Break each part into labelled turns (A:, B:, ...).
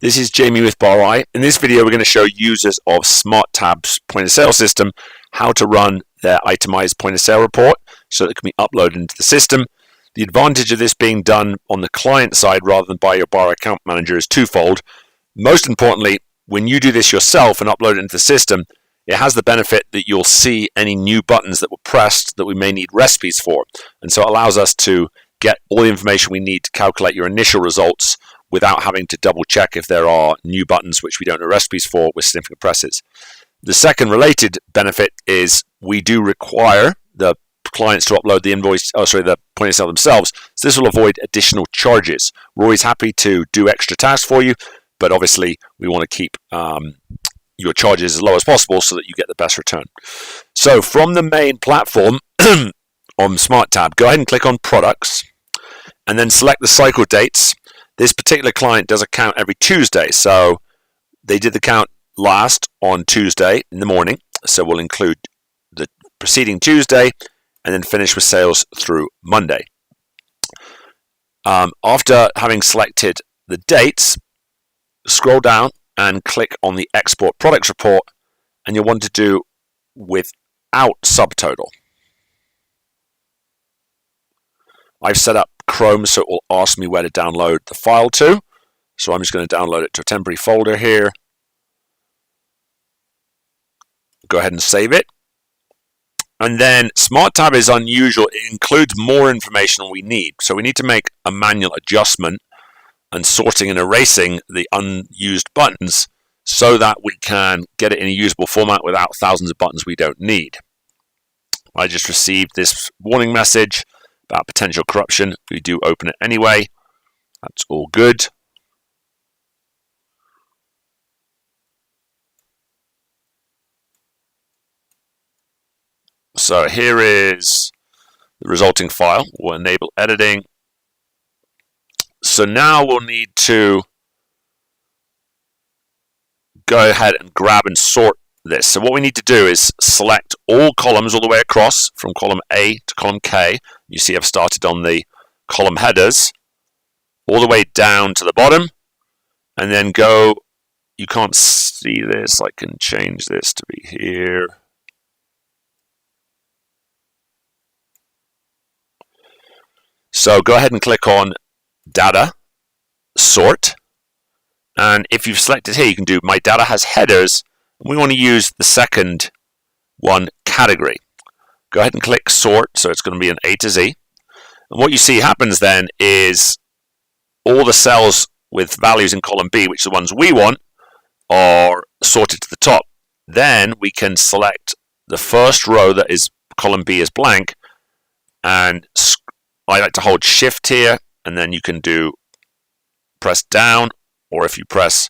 A: This is Jamie with BarI. In this video, we're going to show users of SmartTab's point of sale system how to run their itemized point of sale report so that it can be uploaded into the system. The advantage of this being done on the client side rather than by your BarI account manager is twofold. Most importantly, when you do this yourself and upload it into the system, it has the benefit that you'll see any new buttons that were pressed that we may need recipes for. And so it allows us to get all the information we need to calculate your initial results without having to double check if there are new buttons which we don't know recipes for with significant presses. The second related benefit is we do require the clients to upload the the point of sale themselves, so this will avoid additional charges. We're always happy to do extra tasks for you, but obviously we want to keep your charges as low as possible so that you get the best return. So from the main platform on SmartTab, go ahead and click on Products and then select the cycle dates. This particular client does a count every Tuesday, so they did the count last on Tuesday in the morning, so we'll include the preceding Tuesday and then finish with sales through Monday. After having selected the dates, scroll down and click on the Export Products Report, and you'll want to do without subtotal. I've set up Chrome, so it will ask me where to download the file to. So I'm just going to download it to a temporary folder here. Go ahead and save it. And then SmartTab is unusual. It includes more information than we need. So we need to make a manual adjustment and sorting and erasing the unused buttons so that we can get it in a usable format without thousands of buttons we don't need. I just received this warning message about potential corruption. We do open it anyway. That's all good. So here is the resulting file. We'll enable editing. So now we'll need to go ahead and grab and sort this. So what we need to do is select all columns all the way across from column A to column K. You see I've started on the column headers all the way down to the bottom, and then go, you can't see this, I can change this to be here. So go ahead and click on Data, Sort, and if you've selected here, you can do My Data Has Headers, and we want to use the second one, Category. Go ahead and click Sort, so it's going to be an A to Z. And what you see happens then is all the cells with values in column B, which are the ones we want, are sorted to the top. Then we can select the first row that is column B is blank, and I like to hold Shift here, and then you can press down, or if you press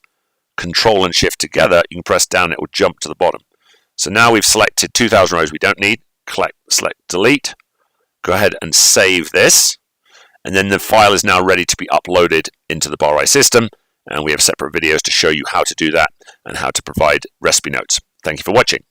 A: Control and Shift together, you can press down, it will jump to the bottom. So now we've selected 2,000 rows we don't need. Select Delete. Go ahead and save this. And then the file is now ready to be uploaded into the BarI system. And we have separate videos to show you how to do that and how to provide recipe notes. Thank you for watching.